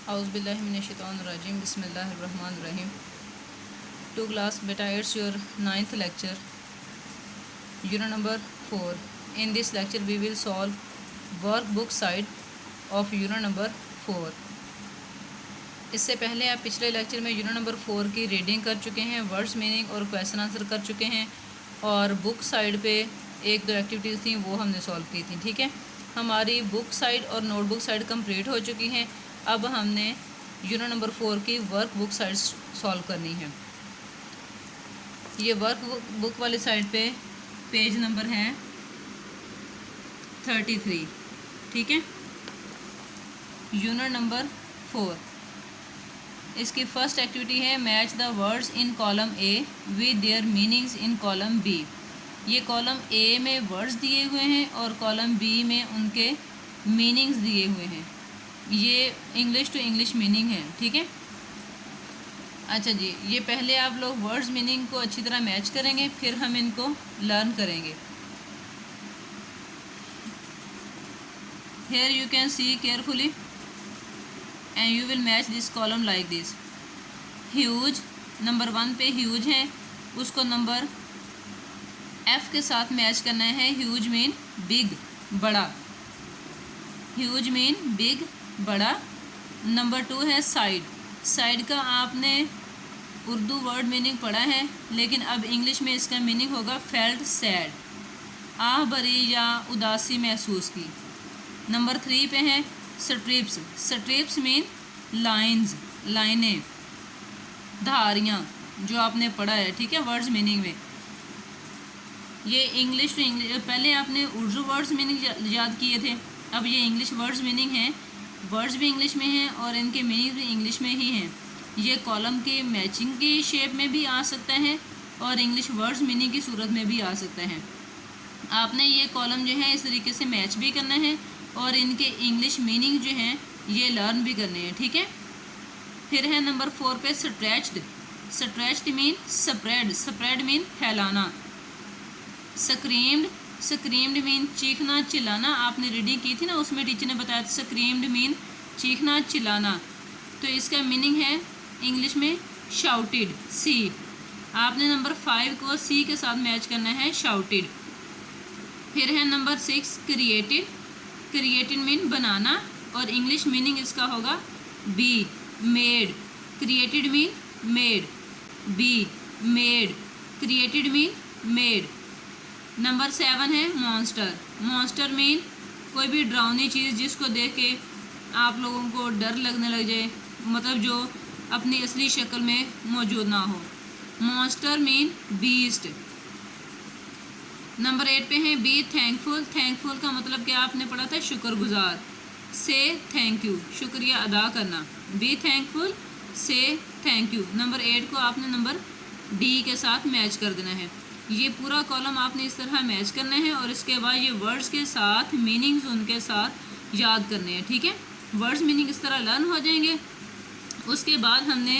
Auzubillahiminash-shaytanir-rajim. Bismillahir-rahmanir-rahim. To class beta, it's your 9th lecture, unit number 4. In this lecture we will solve workbook side of unit number 4. इससे पहले आप पिछले lecture में unit number 4 की reading कर चुके हैं, वर्ड्स मीनिंग और क्वेश्चन आंसर कर चुके हैं, और बुक साइड पे एक दो एक्टिविटीज़ थी वो हमने सॉल्व की थी। ठीक है, हमारी बुक साइड और नोटबुक साइड कंप्लीट हो चुकी हैं। अब हमने यूनिट नंबर 4 की वर्क बुक साइड सॉल्व करनी है। ये वर्क बुक वाली साइड पे पेज नंबर है 33। ठीक है, यूनिट नंबर 4। इसकी फर्स्ट एक्टिविटी है match the words in column A with their meanings in column B. ये कॉलम ए में वर्ड्स दिए हुए हैं और कॉलम बी में उनके मीनिंग्स दिए हुए हैं। ये इंग्लिश टू इंग्लिश मीनिंग है। ठीक है, अच्छा जी, ये पहले आप लोग वर्ड्स मीनिंग को अच्छी तरह मैच करेंगे, फिर हम इनको लर्न करेंगे। Here you can see carefully and you will match this column like this. Huge, number 1 पे huge है, उसको नंबर F के साथ मैच करना है। huge मीन बिग, बड़ा। huge मीन बिग, बड़ा। नंबर 2 है साइड। साइड का आपने उर्दू वर्ड मीनिंग पढ़ा है, लेकिन अब इंग्लिश में इसका मीनिंग होगा फेल्ट सैड, आह भरी या उदासी महसूस की। नंबर 3 पे है स्ट्रिप्स। स्ट्रिप्स मीन लाइंस, लाइनें, धारियाँ, जो आपने पढ़ा है। ठीक है, वर्ड्स मीनिंग में ये इंग्लिश टू इंग्लिश, पहले आपने उर्दू वर्ड्स मीनिंग याद किए थे, अब ये इंग्लिश वर्ड्स मीनिंग हैं। वर्ड्स भी इंग्लिश में हैं और इनके मीनिंग भी इंग्लिश में ही हैं। ये कॉलम के मैचिंग की शेप में भी आ सकता है और इंग्लिश वर्ड्स मीनिंग की सूरत में भी आ सकता है। आपने ये कॉलम जो है इस तरीके से मैच भी करना है और इनके इंग्लिश मीनिंग जो हैं ये लर्न भी करने हैं। ठीक है, फिर है नंबर 4 पे stretched. Stretched mean spread, spread mean फैलाना। स्क्रीम्ड, स्क्रीम्ड मीन चीखना, चिल्लाना। आपने रीडिंग की थी ना, उसमें टीचर ने बताया था स्क्रीम्ड मीन चीखना, चिल्लाना। तो इसका मीनिंग है इंग्लिश में शाउटेड, सी। आपने नंबर 5 को सी के साथ मैच करना है, शाउटेड। फिर है नंबर 6 क्रिएटेड। क्रिएटेड मीन बनाना और इंग्लिश मीनिंग इसका होगा B, made. Created mean made, B, made. Created mean made. Number 7 है मॉन्स्टर। मॉन्स्टर मीन कोई भी डरावनी चीज़ जिसको देख के आप लोगों को डर लगने लग जाए, मतलब जो अपनी असली शक्ल में मौजूद ना हो। Monster mean beast. नंबर 8 पे है बी थैंकफुल। थैंकफुल का मतलब क्या आपने पढ़ा था, शुक्रगुजार। से थैंक यू, शुक्रिया अदा करना। बी थैंकफुल, से थैंक यू। नंबर 8 को आपने नंबर डी के साथ मैच कर देना है। ये पूरा कॉलम आपने इस तरह मैच करना है और इसके बाद ये वर्ड्स के साथ मीनिंग्स उनके साथ याद करने हैं। ठीक है, वर्ड्स मीनिंग इस तरह लर्न हो जाएंगे। उसके बाद हमने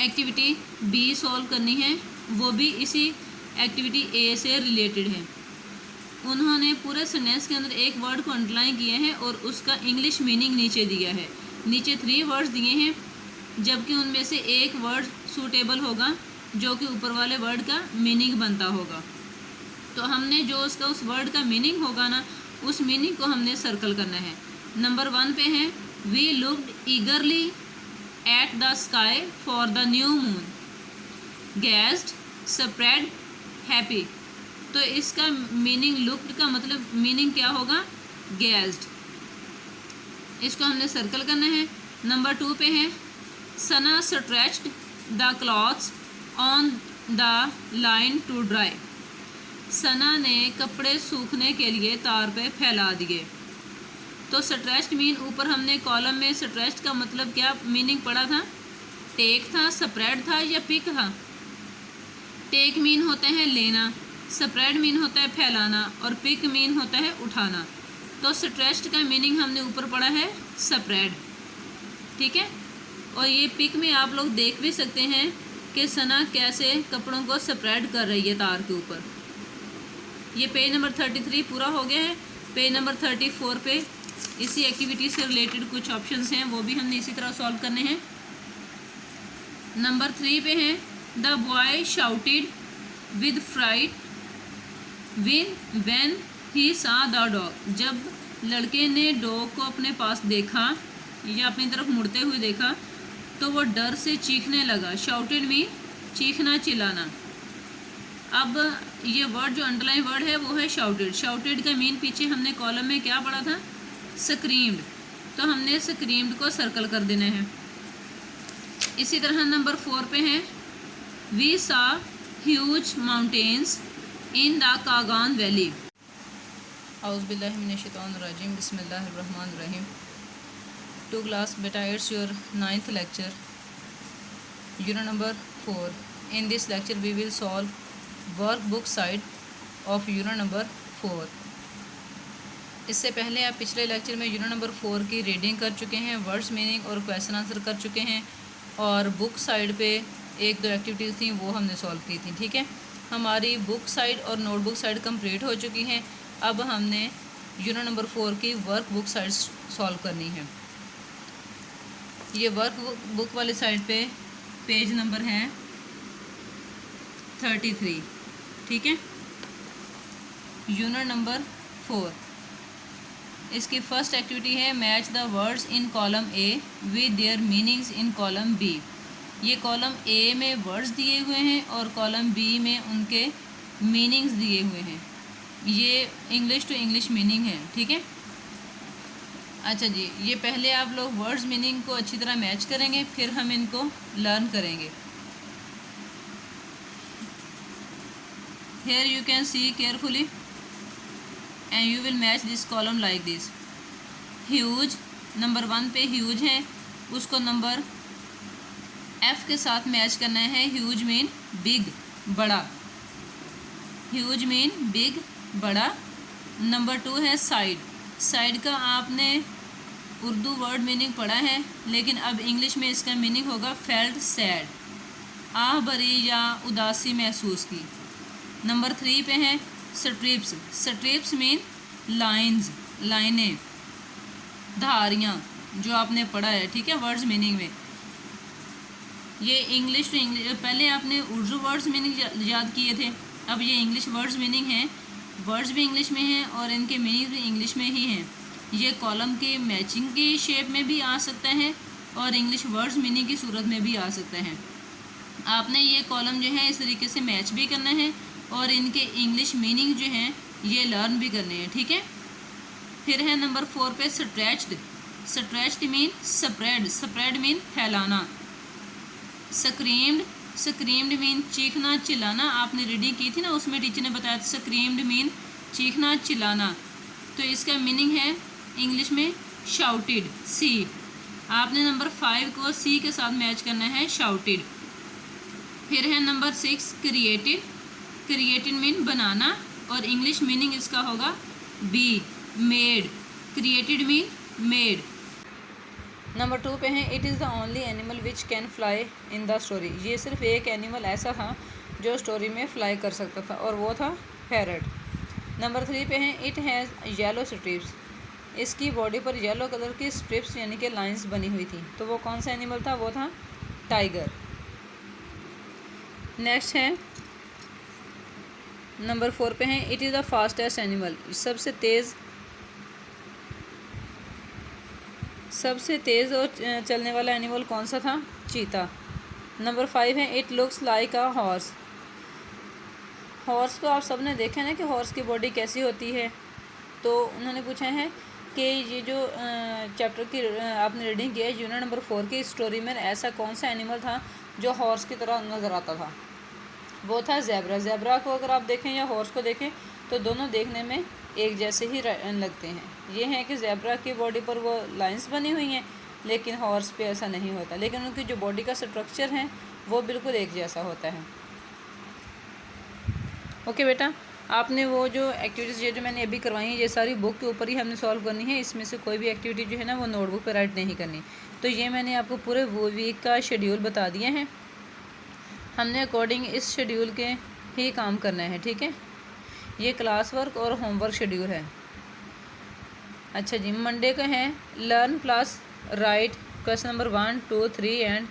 एक्टिविटी बी सॉल्व करनी है, वो भी इसी एक्टिविटी ए से रिलेटेड है। उन्होंने पूरे सेंटेंस के अंदर एक वर्ड को अंडरलाइन किया है और उसका इंग्लिश मीनिंग नीचे दिया है। नीचे 3 वर्ड्स दिए हैं, जबकि उनमें से एक वर्ड सूटेबल होगा जो कि ऊपर वाले वर्ड का मीनिंग बनता होगा। तो हमने जो उसका उस वर्ड का मीनिंग होगा ना, उस मीनिंग को हमने सर्कल करना है। नंबर 1 पे है we looked eagerly at the sky for the new moon, guessed, spread, happy. तो इसका मीनिंग लुक्ड का मतलब मीनिंग क्या होगा, गैस्ड। इसको हमने सर्कल करना है। नंबर 2 पे है Sana stretched the clothes on the line to dry. Sana ने कपड़े सूखने के लिए तार पे फैला दिए। तो स्ट्रेच्ड मीन ऊपर हमने कॉलम में स्ट्रेच्ड का मतलब क्या मीनिंग पढ़ा था, टेक था, स्प्रेड था या पिक था। टेक मीन होता है लेना, स्प्रेड मीन होता है फैलाना और पिक मीन होता है उठाना। तो स्ट्रेच्ड का मीनिंग हमने ऊपर पढ़ा है स्प्रेड। ठीक है, और ये पिक में आप लोग देख भी सकते हैं कि सना कैसे कपड़ों को स्प्रेड कर रही है तार के ऊपर। ये पेज नंबर 33 पूरा हो गया है। पेज नंबर 34 पे इसी एक्टिविटी से रिलेटेड कुछ ऑप्शंस हैं, वो भी हमने इसी तरह सॉल्व करने हैं। नंबर 3 पे हैं, the boy shouted with fright when he saw the dog. जब लड़के ने डॉग को अपने पास देखा या अपनी तरफ मुड़ते हुए देखा तो वो डर से चीखने लगा। शाउटेड मीन चीखना, चिल्लाना। अब ये वर्ड जो अंडरलाइन वर्ड है वो है शाउटेड। शाउटेड का मीन पीछे हमने कॉलम में क्या पढ़ा था, स्क्रीम्ड, तो हमने स्क्रीम्ड को सर्कल कर देना है। इसी तरह नंबर 4 पे है, we saw huge mountains in the Kagan valley. औज़ुबिल्लाहि मिनश्शैतानिर्रजीम, बिस्मिल्लाहिर्रहमानिर्रहीम। टू क्लास बेटा, it's your 9th lecture, unit number 4. In this lecture we will solve workbook side of unit number 4. इससे पहले आप पिछले लेक्चर में यूनिट नंबर 4 की रीडिंग कर चुके हैं, वर्ड्स मीनिंग और क्वेश्चन आंसर कर चुके हैं, और बुक साइड पे 1-2 एक्टिविटीज़ थी वो हमने सॉल्व की थी। ठीक है, हमारी बुक साइड और नोटबुक साइड कंप्लीट हो चुकी हैं। अब हमने यूनिट नंबर 4 की वर्क बुक साइड सॉल्व करनी है। ये वर्क बुक वाली साइड पे पेज नंबर है 33। ठीक है, यूनिट नंबर 4। इसकी फर्स्ट एक्टिविटी है, match the words in column A with their meanings in column B. ये कॉलम ए में वर्ड्स दिए हुए हैं और कॉलम बी में उनके मीनिंग्स दिए हुए हैं। ये इंग्लिश टू इंग्लिश मीनिंग है। ठीक है, अच्छा जी, ये पहले आप लोग वर्ड्स मीनिंग को अच्छी तरह मैच करेंगे, फिर हम इनको लर्न करेंगे। Here you can see carefully and you will match this column like this. Huge, number 1 पे huge है, उसको नंबर F के साथ मैच करना है। huge मीन बिग, बड़ा। huge मीन बिग, बड़ा। नंबर 2 है साइड। साइड का आपने उर्दू वर्ड मीनिंग पढ़ा है, लेकिन अब इंग्लिश में इसका मीनिंग होगा फेल्ट सैड, आह भरी या उदासी महसूस की। नंबर 3 पे है स्ट्रिप्स। स्ट्रिप्स मीन लाइंस, लाइनें, धारियाँ, जो आपने पढ़ा है। ठीक है, वर्ड्स मीनिंग में ये इंग्लिश टू इंग्लिश, पहले आपने उर्दू वर्ड्स मीनिंग याद किए थे, अब ये इंग्लिश वर्ड्स मीनिंग हैं। वर्ड्स भी इंग्लिश में हैं और इनके मीनिंग भी इंग्लिश में ही हैं। ये कॉलम की मैचिंग की शेप में भी आ सकता है और इंग्लिश वर्ड्स मीनिंग की सूरत में भी आ सकता है। आपने ये कॉलम जो है इस तरीके से मैच भी करना है और इनके इंग्लिश मीनिंग जो हैं ये लर्न भी करने हैं। ठीक है, फिर है नंबर 4 पे stretched. Stretched mean spread, spread mean फैलाना। स्क्रीम्ड, स्क्रीम्ड मीन चीखना, चिल्लाना। आपने रीडिंग की थी ना, उसमें टीचर ने बताया था स्क्रीम्ड मीन चीखना, चिल्लाना। तो इसका मीनिंग है इंग्लिश में शाउटेड, सी। आपने नंबर 5 को सी के साथ मैच करना है, शाउटेड। फिर है नंबर 6 क्रिएटेड। क्रिएटेड मीन बनाना और इंग्लिश मीनिंग इसका होगा B, made. Created mean made. Number 2 पे है, it is the only animal which can fly in the story. ये सिर्फ एक एनिमल ऐसा था जो स्टोरी में फ्लाई कर सकता था और वो था पैरट। नंबर 3 पे है, इट हैज़ येलो स्ट्रिप्स। इसकी बॉडी पर येलो कलर की स्ट्रिप्स यानी कि लाइंस बनी हुई थी। तो वो कौन सा एनिमल था, वो था टाइगर। नेक्स्ट है नंबर 4 पे है, it is the fastest animal. सबसे तेज़ और चलने वाला एनिमल कौन सा था, चीता। नंबर 5 है, it looks like a horse. Horse को आप सब ने देखा है ना कि हॉर्स की बॉडी कैसी होती है। तो उन्होंने पूछा है कि ये जो चैप्टर की आपने रीडिंग किया है यूनिट नंबर 4 की स्टोरी में, ऐसा कौन सा एनिमल था जो हॉर्स की तरह नज़र आता था। वो था ज़ेब्रा। ज़ेब्रा को अगर आप देखें या हॉर्स को देखें तो दोनों देखने में एक जैसे ही लगते हैं। ये है कि ज़ेब्रा की बॉडी पर वो लाइंस बनी हुई हैं, लेकिन हॉर्स पे ऐसा नहीं होता, लेकिन उनकी जो बॉडी का स्ट्रक्चर है वो बिल्कुल एक जैसा होता है। ओके बेटा, आपने वो जो एक्टिविटीज़ ये जो मैंने अभी करवाई हैं ये सारी बुक के ऊपर ही हमने सॉल्व करनी है। इसमें से कोई भी एक्टिविटी जो है ना वो नोटबुक पे राइट नहीं करनी। तो ये मैंने आपको पूरे वो वीक का शेड्यूल बता दिया है, हमने अकॉर्डिंग इस शेड्यूल के ही काम करना है। ठीक है, ये क्लास वर्क और होमवर्क शेड्यूल है। अच्छा जी, मंडे का है learn plus right question number 1, 2, 3 and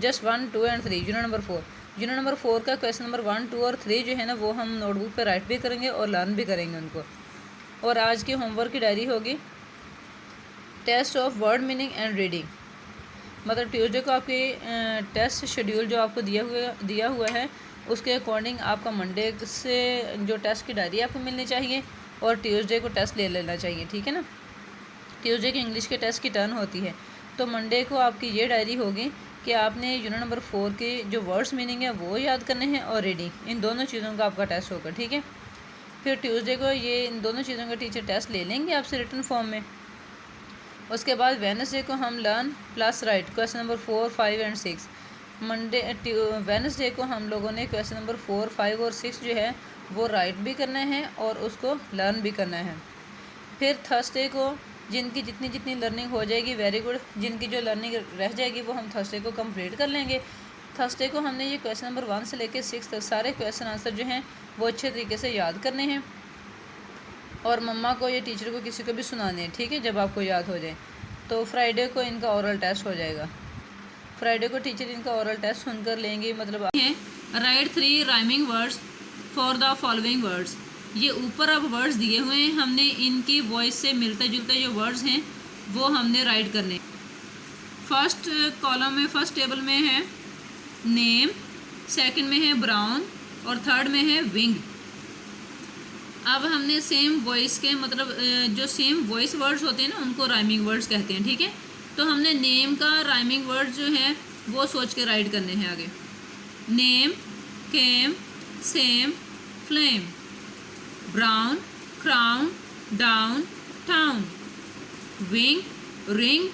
just 1, 2 and 3। Unit number 4, unit number 4 का क्वेश्चन नंबर 1, 2 और 3 जो है ना वो हम नोटबुक पे राइट भी करेंगे और लर्न भी करेंगे उनको। और आज की होमवर्क की डायरी होगी test of word meaning and reading. मतलब ट्यूसडे को आपके टेस्ट शेड्यूल जो आपको दिया हुआ है उसके अकॉर्डिंग आपका मंडे से जो टेस्ट की डायरी आपको मिलनी चाहिए और ट्यूसडे को टेस्ट ले लेना चाहिए, ठीक है ना। ट्यूसडे की इंग्लिश के टेस्ट की टर्न होती है, तो मंडे को आपकी ये डायरी होगी कि आपने यूनिट नंबर 4 के जो वर्ड्स मीनिंग है वो याद करने हैं और रीडिंग, इन दोनों चीज़ों का आपका टेस्ट होगा, ठीक है। फिर ट्यूसडे को ये इन दोनों चीज़ों का टीचर टेस्ट ले लेंगे आपसे रिटन फॉर्म में। उसके बाद वेडनेसडे को हम learn plus right question number 4, 5 and 6। Wednesday को हम लोगों ने क्वेश्चन नंबर 4, 5 और 6 जो है वो राइट भी करना है और उसको लर्न भी करना है। फिर थर्सडे को जिनकी जितनी लर्निंग हो जाएगी वेरी गुड, जिनकी जो लर्निंग रह जाएगी वो हम थर्सडे को कंप्लीट कर लेंगे। थर्सडे को हमने ये क्वेश्चन नंबर 1 से लेकर 6 तक सारे क्वेश्चन आंसर जो हैं वो अच्छे तरीके से याद करने हैं और मम्मा को या टीचर को किसी को भी सुनाने हैं, ठीक है, जब आपको याद हो जाए। तो फ्राइडे को इनका ओरल टेस्ट हो जाएगा। फ्राइडे को टीचर इनका ओरल टेस्ट सुनकर लेंगे। मतलब right 3 rhyming words for the following words. ये ऊपर अब वर्ड्स दिए हुए हैं, हमने इनकी वॉइस से मिलते जुलते जो वर्ड्स हैं वो हमने राइट करने। फर्स्ट कॉलम में, फर्स्ट टेबल में है नेम, सेकंड में है ब्राउन और थर्ड में है विंग। अब हमने सेम वॉइस के मतलब जो सेम वॉइस वर्ड्स होते हैं ना उनको राइमिंग वर्ड्स कहते हैं, ठीक है। तो हमने नेम का राइमिंग वर्ड जो है वो सोच के राइट करने हैं आगे। Name, came, same, flame, brown, crown, down, town, wing, ring,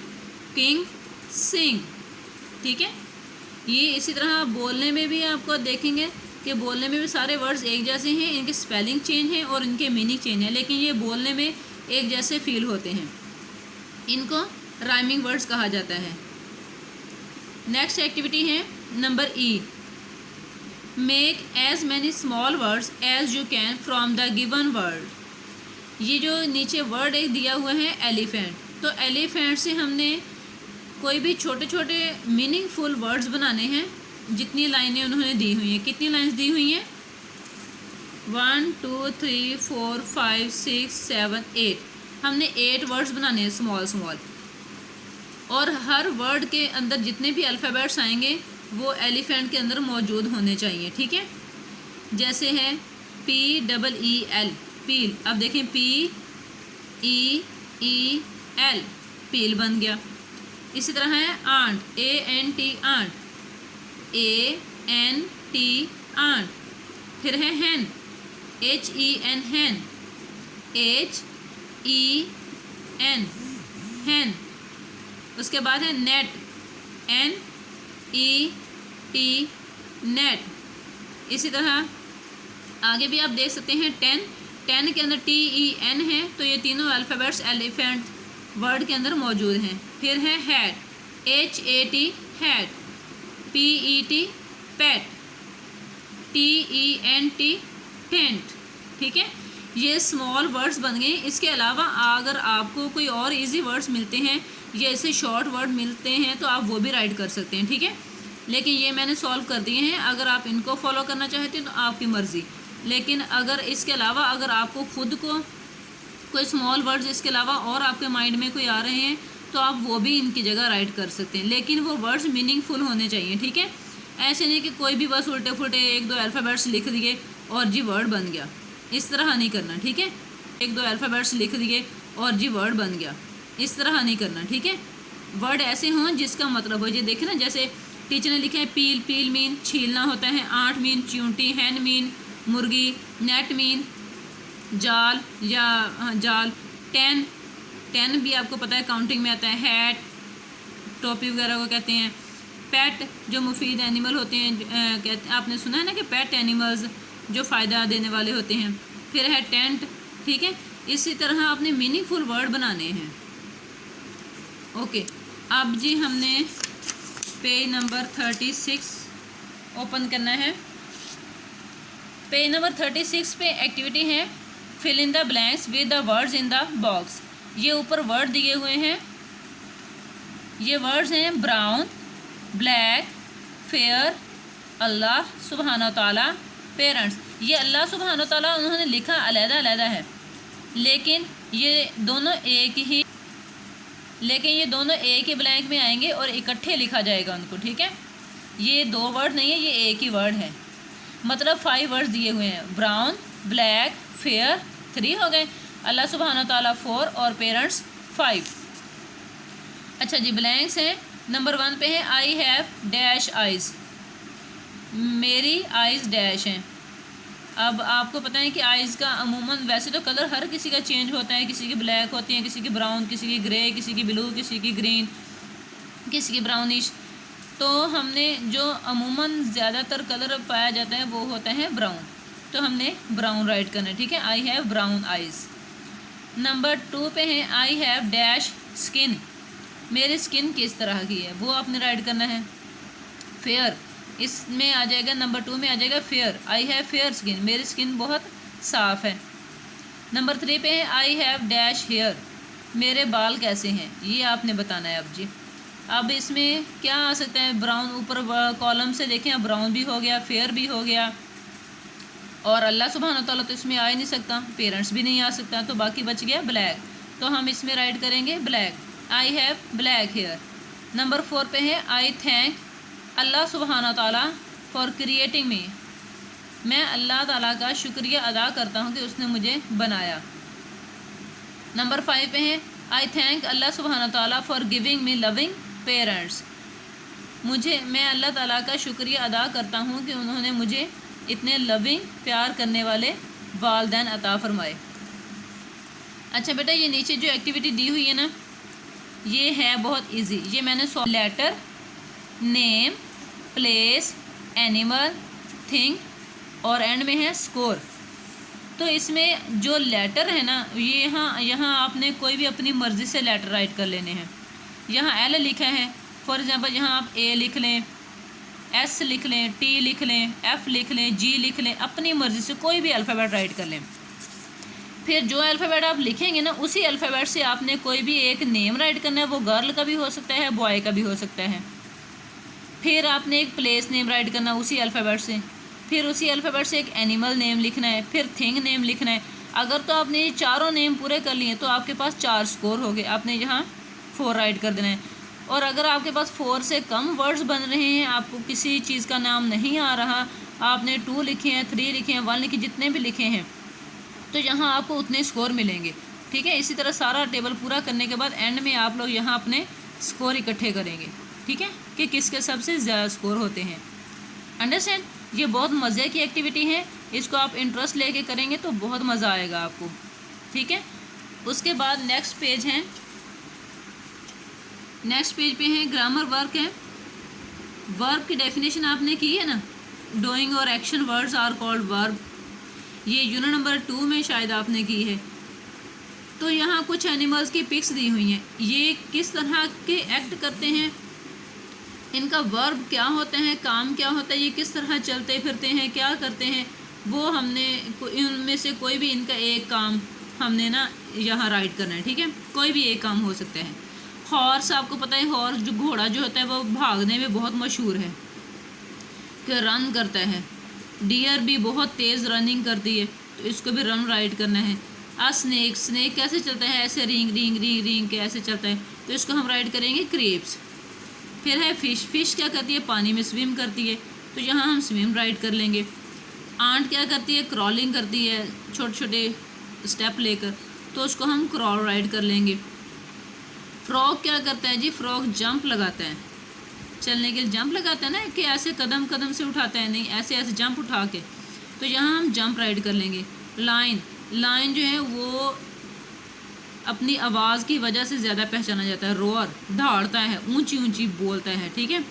king, sing, ठीक है। ये इसी तरह बोलने में भी आपको देखेंगे कि बोलने में भी सारे वर्ड्स एक जैसे हैं, इनके स्पेलिंग चेंज हैं और इनके मीनिंग चेंज है, लेकिन ये बोलने में एक जैसे फील होते हैं। इनको राइमिंग वर्ड्स कहा जाता है। नेक्स्ट एक्टिविटी है number E, make as many small words as you can from the given word. ये जो नीचे वर्ड एक दिया हुआ है एलिफेंट, तो एलिफेंट से हमने कोई भी छोटे छोटे मीनिंगफुल वर्ड्स बनाने हैं। जितनी लाइनें उन्होंने दी हुई हैं, कितनी लाइन्स दी हुई हैं, 1, 2, 3, 4, 5, 6, 7, 8। हमने 8 वर्ड्स बनाने हैं स्मॉल स्मॉल, और हर वर्ड के अंदर जितने भी अल्फ़ाबेट्स आएंगे वो एलिफेंट के अंदर मौजूद होने चाहिए, ठीक है। जैसे है PEEL, पील। अब देखें PEEL, पील बन गया। इसी तरह है ant, ANT, ant, ANT, ant. फिर है हैन, HEN, हैन, HEN, हैन। उसके बाद है नेट, NET, नेट। इसी तरह आगे भी आप देख सकते हैं 10 के अंदर TEN है, तो ये तीनों अल्फ़ाबेट्स एलिफेंट वर्ड के अंदर मौजूद हैं। फिर है हैट, HAT, हैट, PET, पेट, TENT, टेंट, ठीक है। ये स्मॉल वर्ड्स बन गए। इसके अलावा अगर आपको कोई और इजी वर्ड्स मिलते हैं या ऐसे शॉर्ट वर्ड मिलते हैं तो आप वो भी राइट कर सकते हैं, ठीक है। लेकिन ये मैंने सॉल्व कर दिए हैं, अगर आप इनको फॉलो करना चाहते हैं तो आपकी मर्ज़ी। लेकिन अगर इसके अलावा अगर आपको खुद को कोई स्मॉल वर्ड्स इसके अलावा और आपके माइंड में कोई आ रहे हैं तो आप वो भी इनकी जगह राइट कर सकते हैं, लेकिन वो वर्ड्स मीनिंगफुल होने चाहिए, ठीक है। ऐसे नहीं कि कोई भी बस उल्टे फुल्टे 1-2 अल्फ़ाबेट्स लिख दिए और जी वर्ड बन गया, इस तरह नहीं करना, ठीक है। 1-2 अल्फ़ाबेट्स लिख दिए और जी वर्ड बन गया, इस तरह नहीं करना, ठीक है। वर्ड ऐसे हों जिसका मतलब हो। ये देखें ना, जैसे टीचर ने लिखा है पील, पील मीन छीलना होता है, आंट मीन चींटी, हैन मीन मुर्गी, नेट मीन जाल या जाल, 10 भी आपको पता है काउंटिंग में आता है, हैट टोपी वगैरह को कहते हैं। पेट जो मुफीद एनिमल होते हैं, कहते आपने सुना है ना कि पेट एनिमल्स जो फ़ायदा देने वाले होते हैं। फिर है टेंट, ठीक है। इसी तरह आपने मीनिंगफुल वर्ड बनाने हैं। ओके, अब जी हमने पेज नंबर 36 ओपन करना है। पेज नंबर 36 पे एक्टिविटी है fill in the blanks with the words in the box. ये ऊपर वर्ड दिए हुए हैं, ये वर्ड्स हैं ब्राउन, ब्लैक, फेयर, अल्लाह सुब्हान ताला, पेरेंट्स। ये अल्लाह सुब्हान ताला उन्होंने लिखा अलहदा अलहदा है, लेकिन ये दोनों एक ही ब्लैंक में आएंगे और इकट्ठे लिखा जाएगा उनको, ठीक है। ये दो वर्ड नहीं है, ये एक ही वर्ड है। मतलब 5 वर्ड्स दिए हुए हैं, ब्राउन, ब्लैक, फेयर 3 हो गए, अल्लाह सुब्हान ताला 4 और पेरेंट्स 5। अच्छा जी, ब्लैंक्स हैं। नंबर 1 पे है आई हैव डैश आइज़, मेरी आइज़ डैश हैं। अब आपको पता है कि आइज़ का अमूमन वैसे तो कलर हर किसी का चेंज होता है, किसी की ब्लैक होती हैं, किसी की ब्राउन, किसी की ग्रे, किसी की ब्लू, किसी की ग्रीन, किसी की ब्राउनिश। तो हमने जो अमूमन ज़्यादातर कलर पाया जाता है वो होता है ब्राउन, तो हमने ब्राउन राइट करना है, ठीक है। I have brown eyes. Number 2 पे है आई हैव डैश स्किन, मेरी स्किन किस तरह की है वो आपने राइट करना है। फेयर, इसमें आ जाएगा, नंबर 2 में आ जाएगा fair, I have fair skin, मेरी स्किन बहुत साफ़ है। नंबर 3 पे है आई हैव डैश हेयर, मेरे बाल कैसे हैं, ये आपने बताना है। अब जी, अब इसमें क्या आ सकता है, ब्राउन ऊपर कॉलम से देखें, ब्राउन भी हो गया, फेयर भी हो गया, और अल्लाह सुब्हान तआला तो इसमें आ ही नहीं सकता, पेरेंट्स भी नहीं आ सकता, तो बाकी बच गया ब्लैक, तो हम इसमें राइट करेंगे black, I have black hair. Number 4 पे है आई थैंक अल्लाह सुब्हान ताला फॉर क्रिएटिंग मी, मैं अल्लाह ताला का शुक्रिया अदा करता हूँ कि उसने मुझे बनाया। नंबर 5 पे है आई थैंक अल्लाह सुब्हान ताला for giving me loving parents, मैं अल्लाह ताला का शुक्रिया अदा करता हूँ कि उन्होंने मुझे इतने लविंग प्यार करने वाले वालिदैन अता फरमाए। अच्छा बेटा, ये नीचे जो एक्टिविटी दी हुई है ना, ये है बहुत इजी, ये मैंने letter, name, place, animal, thing और एंड में है स्कोर। तो इसमें जो लेटर है ना, ये यहाँ आपने कोई भी अपनी मर्ज़ी से लेटर राइट कर लेने हैं। यहाँ एल लिखा है, फॉर एग्ज़ाम्पल यहाँ आप ए लिख लें, एस लिख लें, टी लिख लें, एफ़ लिख लें, जी लिख लें, अपनी मर्ज़ी से कोई भी अल्फ़ाबेट राइट कर लें। फिर जो अल्फ़ाबेट आप लिखेंगे ना, उसी अल्फ़ाबेट से आपने कोई भी एक नेम राइट करना है, वो गर्ल का भी हो सकता है, बॉय का भी हो सकता है। फिर आपने एक प्लेस नेम राइट करना उसी अल्फ़ाबेट से, फिर उसी अल्फ़ाबेट से एक एनिमल नेम लिखना है, फिर थिंग नेम लिखना है। अगर तो आपने ये चारों नेम पूरे कर लिए तो आपके पास 4 स्कोर हो गए, आपने यहाँ 4 राइट कर देना है। और अगर आपके पास 4 से कम वर्ड्स बन रहे हैं, आपको किसी चीज़ का नाम नहीं आ रहा, आपने 2 लिखे हैं, 3 लिखे हैं, 1 लिखे, जितने भी लिखे हैं, तो यहाँ आपको उतने स्कोर मिलेंगे, ठीक है। इसी तरह सारा टेबल पूरा करने के बाद एंड में आप लोग यहाँ अपने स्कोर इकट्ठे करेंगे, ठीक है, कि किसके सबसे ज़्यादा स्कोर होते हैं। अंडरस्टैंड? ये बहुत मज़े की एक्टिविटी है, इसको आप इंटरेस्ट लेके करेंगे तो बहुत मज़ा आएगा आपको, ठीक है। उसके बाद नेक्स्ट पेज पे है ग्रामर वर्क है। वर्ब की डेफिनेशन आपने की है ना, डूइंग और action words are called verb, ये यूनिट नंबर 2 में शायद आपने की है। तो यहाँ कुछ एनिमल्स की पिक्स दी हुई हैं, ये किस तरह के एक्ट करते हैं, इनका वर्ब क्या होता है, काम क्या होता है, ये किस तरह चलते फिरते हैं, क्या करते हैं, वो हमने इनमें से कोई भी इनका एक काम हमने ना यहाँ राइट करना है, ठीक है। कोई भी एक काम हो सकता है। हॉर्स, आपको पता है हॉर्स जो घोड़ा जो होता है वो भागने में बहुत मशहूर है कि रन करता है। डियर भी बहुत तेज़ रनिंग करती है, तो इसको भी रन राइट करना है। स्नेक कैसे चलता है, ऐसे रिंग रिंग रिंग रिंग के ऐसे चलता है, तो इसको हम राइट करेंगे क्रेप्स। फिर है फिश क्या करती है, पानी में स्विम करती है, तो यहाँ हम स्विम राइट कर लेंगे। आंट क्या करती है, क्रॉलिंग करती है, छोटे छोटे स्टेप लेकर, तो उसको हम क्रॉल राइट कर लेंगे। फ्रॉग क्या करता है जी, फ्रॉग जंप लगाता है, चलने के लिए जंप लगाता है ना, कि ऐसे कदम कदम से उठाता है, नहीं ऐसे ऐसे जंप उठा के, तो यहाँ हम जंप राइट कर लेंगे। लाइन जो है वो अपनी आवाज़ की वजह से ज़्यादा पहचाना जाता है। रोअर, दहाड़ता है, ऊंची ऊंची बोलता है, ठीक है।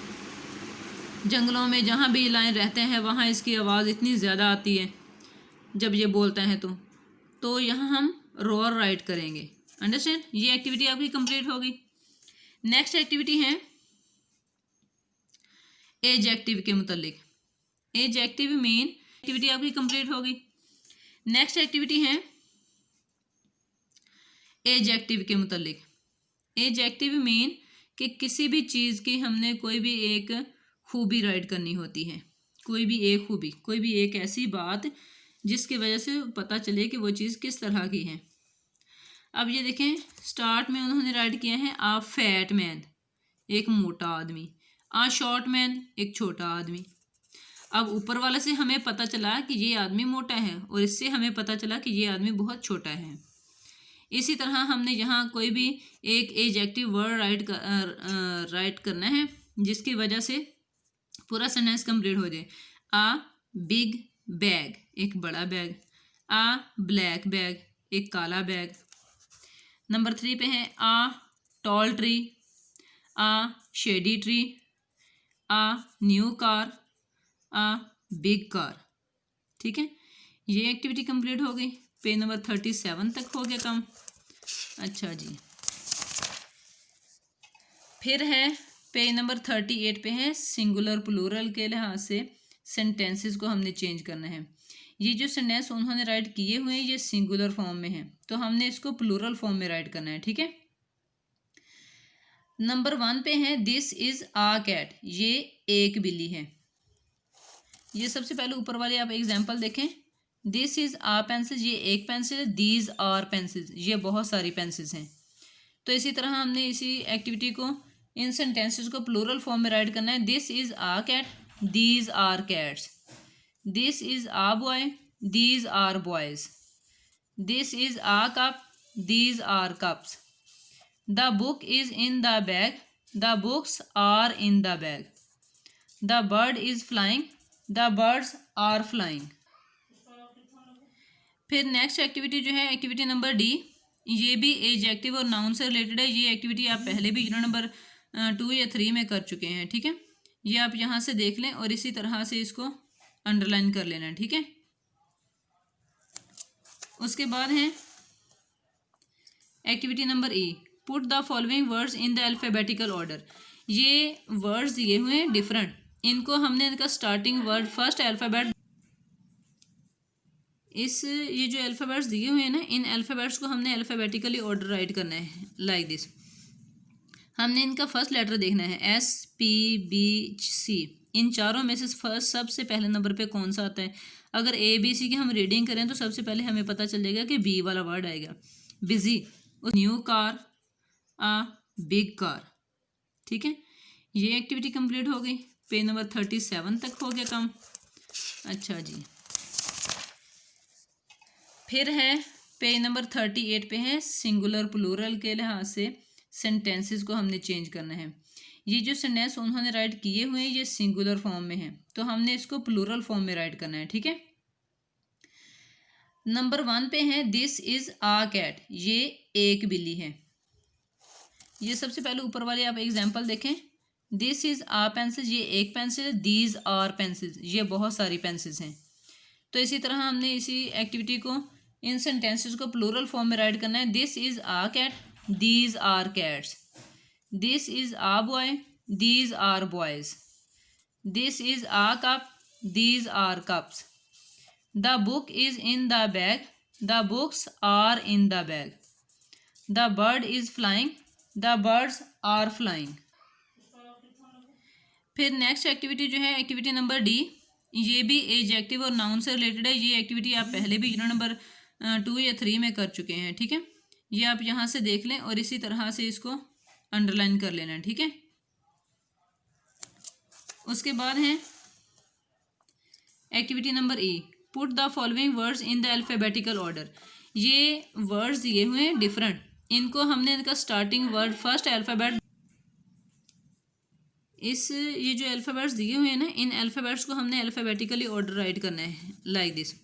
जंगलों में जहाँ भी लाइन रहते हैं वहाँ इसकी आवाज़ इतनी ज़्यादा आती है जब ये बोलता है, तो यहाँ हम रोअर राइट करेंगे। अंडरस्टैंड? ये एक्टिविटी आपकी कंप्लीट होगी। नेक्स्ट एक्टिविटी है एडजेक्टिव के मुतालिक। एडजेक्टिव मीन एक्टिविटी आपकी कंप्लीट होगी। नेक्स्ट एक्टिविटी है एडजेक्टिव के मुतालिक। एडजेक्टिव मीन कि किसी भी चीज़ की हमने कोई भी एक खूबी राइट करनी होती है, कोई भी एक खूबी, कोई भी एक ऐसी बात जिसकी वजह से पता चले कि वो चीज़ किस तरह की है। अब ये देखें, स्टार्ट में उन्होंने राइट किया है आ फैट मैन, एक मोटा आदमी, आ शॉर्ट मैन, एक छोटा आदमी। अब ऊपर वाले से हमें पता चला कि ये आदमी मोटा है और इससे हमें पता चला कि ये आदमी बहुत छोटा है। इसी तरह हमने यहाँ कोई भी एक एडजेक्टिव वर्ड राइट करना है जिसकी वजह से पूरा सेंटेंस कंप्लीट हो जाए। आ बिग बैग, एक बड़ा बैग। आ ब्लैक बैग, एक काला बैग। नंबर 3 पे है आ टॉल ट्री, आ शेडी ट्री, आ न्यू कार, आ बिग कार। ठीक है, ये एक्टिविटी कंप्लीट हो गई। पेज नंबर 37 तक हो गया काम। अच्छा जी, फिर है पेज नंबर 38 पे है सिंगुलर प्लूरल के लिहाज से सेंटेंसेस को हमने चेंज करना है। ये जो सेंटेंस उन्होंने राइट किए हुए हैं ये सिंगुलर फॉर्म में है, तो हमने इसको प्लूरल फॉर्म में राइट करना है। ठीक है, नंबर 1 पे है दिस इज आ कैट, ये एक बिल्ली है। ये सबसे पहले ऊपर वाले आप एग्जाम्पल देखें। दिस इज आ पेंसिल, ये एक पेंसिल है। दीज आर पेंसिल्स, ये बहुत सारी पेंसिल्स हैं। तो इसी तरह हमने इसी एक्टिविटी को, इन सेंटेंसेस को प्लूरल फॉर्म में राइट करना है। This is a cat, these are cats. This is a boy, these are boys. This is a cup, these are cups. The book is in the bag, the books are in the bag. The bird is flying, the birds are flying. फिर next activity जो है activity number D, ये भी adjective और noun से related है। ये activity आप पहले भी यूनिट नंबर 2 या 3 में कर चुके हैं। ठीक है, ये आप यहाँ से देख लें और इसी तरह से इसको अंडरलाइन कर लेना है। ठीक है, उसके बाद है activity number E, put the following words in the alphabetical order. ये वर्ड्स दिए हुए हैं डिफरेंट, इनको हमने इनका स्टार्टिंग वर्ड फर्स्ट अल्फ़ाबेट, ये जो अल्फ़ाबेट्स दिए हुए हैं ना, इन अल्फ़ाबेट्स को हमने अल्फ़ाबेटिकली ऑर्डर राइट करना है लाइक दिस। हमने इनका फर्स्ट लेटर देखना है, एस पी बी सी। इन चारों में से फर्स्ट सबसे पहले नंबर पे कौन सा आता है। अगर ए बी सी की हम रीडिंग करें तो सबसे पहले हमें पता चलेगा कि बी वाला वर्ड आएगा, बिजी। न्यू कार, आ बिग कार। ठीक है, ये एक्टिविटी कंप्लीट हो गई। पेज नंबर 37 तक हो गया काम। अच्छा जी, फिर है पेज नंबर 38 पे है सिंगुलर प्लूरल के लिहाज से सेंटेंसेस को हमने चेंज करना है। ये जो सेंटेंस उन्होंने राइट किए हुए हैं ये सिंगुलर फॉर्म में है, तो हमने इसको प्लूरल फॉर्म में राइट करना है। ठीक है, नंबर 1 पे है दिस इज आ कैट, ये एक बिल्ली है। ये सबसे पहले ऊपर वाले आप एग्जाम्पल देखें। दिस इज आ पेंसिल, ये एक पेंसिल है। दीज आर पेंसिल्स, ये बहुत सारी पेंसिल्स हैं। तो इसी तरह हमने इसी एक्टिविटी को, इन सेंटेंसेस को प्लूरल फॉर्म में राइट करना है। This is a cat, these are cats. This is a boy, these are boys. This is a cup, these are cups. The book is in the bag, the books are in the bag. The bird is flying, the birds are flying. फिर next activity जो है activity number D, ये भी adjective और noun से related है। ये activity आप पहले भी यूनिट नंबर 2 या 3 में कर चुके हैं। ठीक है, ये आप यहाँ से देख लें और इसी तरह से इसको अंडरलाइन कर लेना। ठीक है, उसके बाद है activity number E, put the following words in the alphabetical order. ये वर्ड्स दिए हुए हैं डिफरेंट, इनको हमने इनका स्टार्टिंग वर्ड फर्स्ट अल्फ़ाबेट, ये जो अल्फ़ाबेट्स दिए हुए हैं ना, इन अल्फ़ाबेट्स को हमने अल्फ़ाबेटिकली ऑर्डर राइट करना है लाइक दिस।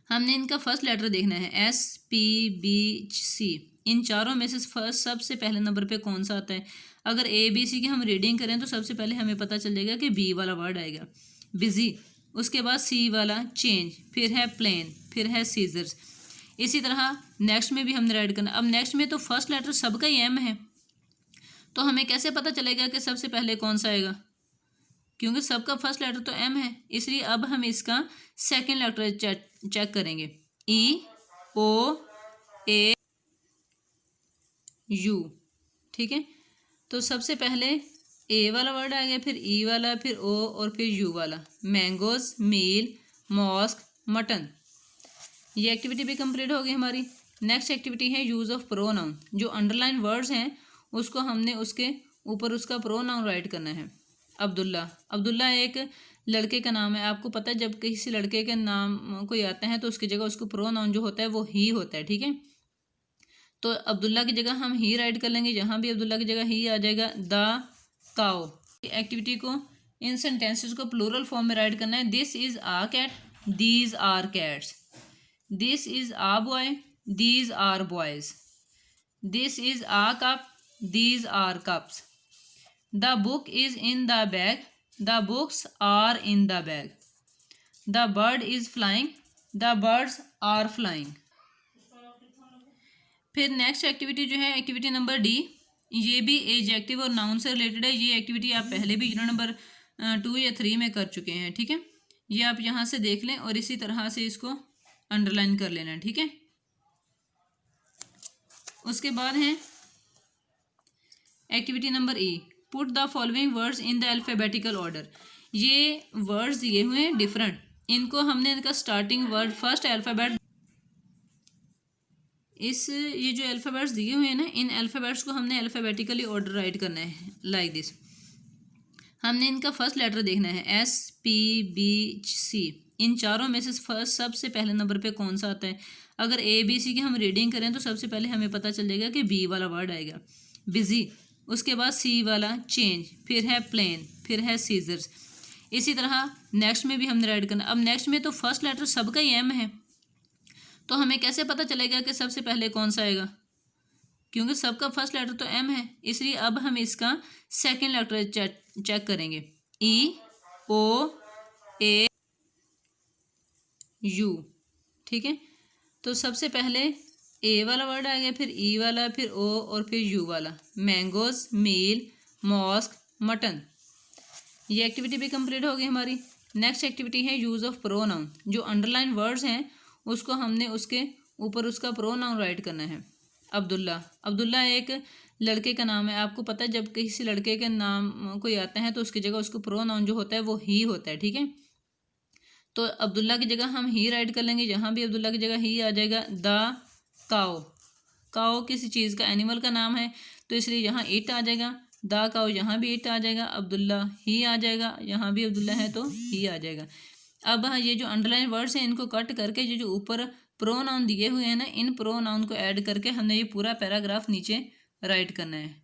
हमने इनका फर्स्ट लेटर देखना है, एस पी बी सी। इन चारों में से फर्स्ट सबसे पहले नंबर पे कौन सा आता है। अगर ए बी सी की हम रीडिंग करें तो सबसे पहले हमें पता चलेगा कि बी वाला वर्ड आएगा, बिजी। उसके बाद सी वाला चेंज, फिर है प्लेन, फिर है सीजर्स। इसी तरह नेक्स्ट में भी हमने राइट करना। अब नेक्स्ट में तो फर्स्ट लेटर सबका ही एम है, तो हमें कैसे पता चलेगा कि सबसे पहले कौन सा आएगा, क्योंकि सबका फर्स्ट लेटर तो एम है। इसलिए अब हम इसका सेकंड लेटर चेक करेंगे, ई ओ ए यू, ठीक है। तो सबसे पहले ए वाला वर्ड आ गया, फिर ई वाला, फिर ओ और फिर यू वाला। मैंगोज, मील, मॉस्क, मटन। ये एक्टिविटी भी कंप्लीट हो गई हमारी। नेक्स्ट एक्टिविटी है यूज़ ऑफ प्रोनाउन। जो अंडरलाइन वर्ड्स हैं उसको हमने उसके ऊपर उसका प्रोनाउन राइट करना है। अब्दुल्ला, अब्दुल्ला एक लड़के का नाम है। आपको पता है जब किसी लड़के के नाम कोई आता है तो उसकी जगह उसको प्रोनाउन जो होता है वो ही होता है, ठीक है। तो अब्दुल्ला की जगह हम ही राइट कर लेंगे, जहाँ भी अब्दुल्ला की जगह ही आ जाएगा। The cow. एक्टिविटी को इन सेंटेंसेस को प्लूरल फॉर्म में राइट करना है। This is a cat, these are cats. This is a boy, these are boys. This is a cup, these are cups. The book is in the bag, the books are in the bag. The bird is flying, the birds are flying. फिर next activity जो है activity number D, ये भी adjective और noun से related है। ये activity आप पहले भी यूनिट नंबर 2 या 3 में कर चुके हैं, ठीक है। ये आप यहाँ से देख लें और इसी तरह से इसको अंडरलाइन कर लेना, ठीक है। उसके बाद है activity number E, put the following words in the alphabetical order. ये वर्ड्स दिए हुए हैं डिफरेंट, इनको हमने इनका स्टार्टिंग वर्ड फर्स्ट अल्फ़ाबेट, ये जो अल्फ़ाबेट्स दिए हुए हैं ना, इन अल्फ़ाबेट्स को हमने अल्फ़ाबेटिकली ऑर्डर राइट करना है लाइक दिस। हमने इनका फर्स्ट लेटर देखना है, एस पी बी सी। इन चारों में से फर्स्ट सबसे पहले नंबर पे कौन सा आता है। अगर ए बी सी की हम रीडिंग करें तो सबसे पहले हमें पता चल जाएगा कि बी वाला वर्ड आएगा, बिजी। उसके बाद सी वाला चेंज, फिर है प्लेन, फिर है सीजर्स। इसी तरह नेक्स्ट में भी हमने राइट करना। अब नेक्स्ट में तो फर्स्ट लेटर सबका ही एम है, तो हमें कैसे पता चलेगा कि सबसे पहले कौन सा आएगा, क्योंकि सबका फर्स्ट लेटर तो एम है। इसलिए अब हम इसका सेकंड लेटर चेक करेंगे, ई ओ ए यू, ठीक है। तो सबसे पहले ए वाला वर्ड आ गया, फिर ई वाला, फिर ओ और फिर यू वाला। मैंगोज, मील, मॉस्क, मटन। ये एक्टिविटी भी कंप्लीट हो गई हमारी। नेक्स्ट एक्टिविटी है यूज़ ऑफ प्रोनाउन। जो अंडरलाइन वर्ड्स हैं उसको हमने उसके ऊपर उसका प्रोनाउन राइट करना है। अब्दुल्ला, अब्दुल्ला एक लड़के का नाम है। आपको पता है जब किसी लड़के के नाम कोई आता है तो उसकी जगह उसको प्रोनाउन जो होता है वो ही होता है, ठीक है। तो अब्दुल्ला की जगह हम ही राइट कर लेंगे, जहाँ भी अब्दुल्ला की जगह ही आ जाएगा। द काओ, काओ किसी चीज़ का एनिमल का नाम है तो इसलिए यहाँ इट आ जाएगा। द काओ, यहाँ भी इट आ जाएगा। अब्दुल्ला ही आ जाएगा, यहाँ भी अब्दुल्ला है तो ही आ जाएगा। अब ये जो अंडरलाइन वर्ड्स हैं इनको कट करके जो ऊपर प्रोनाउन दिए हुए हैं ना, इन प्रोनाउन को ऐड करके हमने ये पूरा पैराग्राफ नीचे राइट करना है,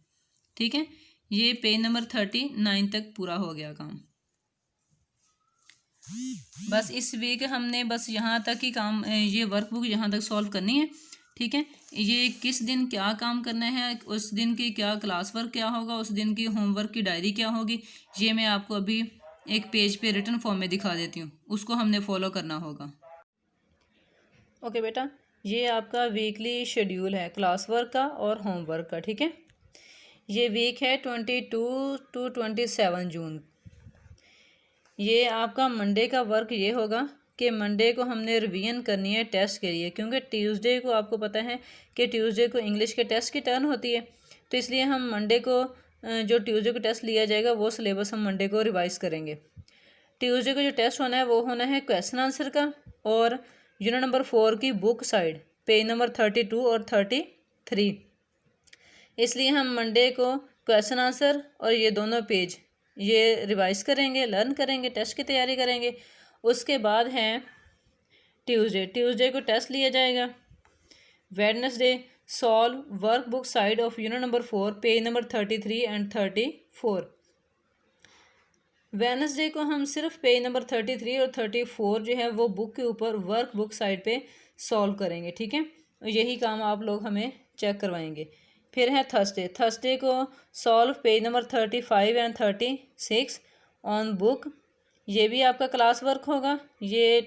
ठीक है। ये पेज नंबर 39 तक पूरा हो गया काम। बस इस वीक हमने बस यहाँ तक ही काम, ये वर्कबुक यहाँ तक सॉल्व करनी है, ठीक है। ये किस दिन क्या काम करना है, उस दिन की क्या क्लास वर्क क्या होगा, उस दिन की होमवर्क की डायरी क्या होगी, ये मैं आपको अभी एक पेज पे रिटन फॉर्म में दिखा देती हूँ, उसको हमने फॉलो करना होगा। ओके बेटा, ये आपका वीकली शेड्यूल है क्लास वर्क का और होमवर्क का, ठीक है। ये वीक है 22 to 27 जून। ये आपका मंडे का वर्क ये होगा कि मंडे को हमने रिवीजन करनी है टेस्ट के लिए, क्योंकि ट्यूसडे को आपको पता है कि ट्यूसडे को इंग्लिश के टेस्ट की टर्न होती है। तो इसलिए हम मंडे को जो ट्यूसडे को टेस्ट लिया जाएगा वो सिलेबस हम मंडे को रिवाइज़ करेंगे। ट्यूसडे को जो टेस्ट होना है वो होना है क्वेश्चन आंसर का और यूनिट नंबर 4 की बुक साइड, पेज नंबर 32 और 33। इसलिए हम मंडे को क्वेश्चन आंसर और ये दोनों पेज ये रिवाइज़ करेंगे, लर्न करेंगे, टेस्ट की तैयारी करेंगे। उसके बाद है ट्यूसडे, ट्यूसडे को टेस्ट लिया जाएगा। Wednesday solve work book side of unit number 4, page number 33 and 34। Wednesday को हम सिर्फ पेज नंबर 33 और 34 जो है वो बुक के ऊपर वर्क बुक साइड पे सॉल्व करेंगे, ठीक है। यही काम आप लोग हमें चेक करवाएंगे। फिर है थर्सडे, थर्सडे को solve page number 35 and 36 on book. ये भी आपका क्लास वर्क होगा। ये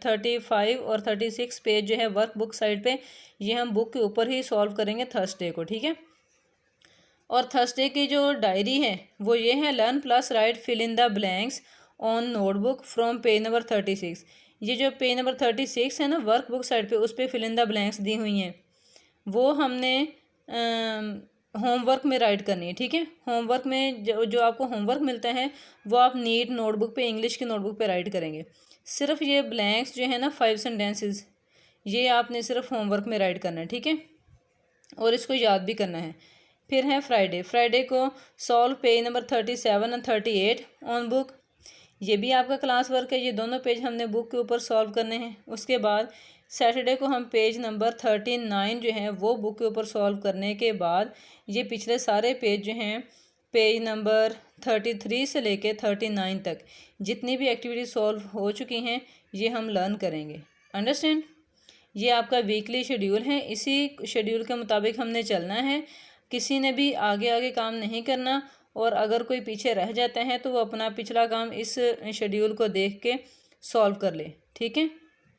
35 और 36 पेज जो है वर्क बुक साइड पे ये हम बुक के ऊपर ही सॉल्व करेंगे थर्सडे को, ठीक है। और थर्सडे की जो डायरी है वो ये है, learn plus write fill in the blanks on notebook from page number 36। ये जो पेज नंबर 36 है ना वर्क बुक साइड पे, उस पर फिल इन द ब्लैंक्स दी हुई हैं, वो हमने होमवर्क में राइट करनी है, ठीक है। होमवर्क में जो आपको होमवर्क मिलता है वो आप नीट नोटबुक पे, इंग्लिश की नोटबुक पे राइट करेंगे। सिर्फ ये ब्लैंक्स जो है ना 5 सेंटेंसेस, ये आपने सिर्फ होमवर्क में राइट करना है, ठीक है, और इसको याद भी करना है। फिर है फ्राइडे। फ्राइडे को सॉल्व पेज नंबर 37 और 38 ऑन बुक, ये भी आपका क्लास वर्क है। ये दोनों पेज हमने बुक के ऊपर सॉल्व करने हैं। उसके बाद सैटरडे को हम पेज नंबर 39 जो है वो बुक के ऊपर सॉल्व करने के बाद ये पिछले सारे पेज जो हैं पेज नंबर 33 से लेके 39 तक जितनी भी एक्टिविटी सॉल्व हो चुकी हैं ये हम लर्न करेंगे। अंडरस्टैंड? ये आपका वीकली शेड्यूल है, इसी शेड्यूल के मुताबिक हमने चलना है। किसी ने भी आगे आगे काम नहीं करना, और अगर कोई पीछे रह जाता है तो वो अपना पिछला काम इस शेड्यूल को देख के सॉल्व कर ले, ठीक है।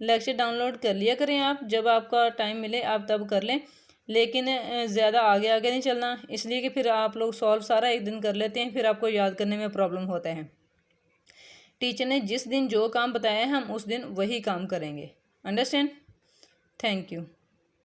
लेक्चर डाउनलोड कर लिया करें आप, जब आपका टाइम मिले आप तब कर लें, लेकिन ज़्यादा आगे आगे नहीं चलना, इसलिए कि फिर आप लोग सॉल्व सारा एक दिन कर लेते हैं, फिर आपको याद करने में प्रॉब्लम होता है। टीचर ने जिस दिन जो काम बताया है हम उस दिन वही काम करेंगे। अंडरस्टैंड? Thank you.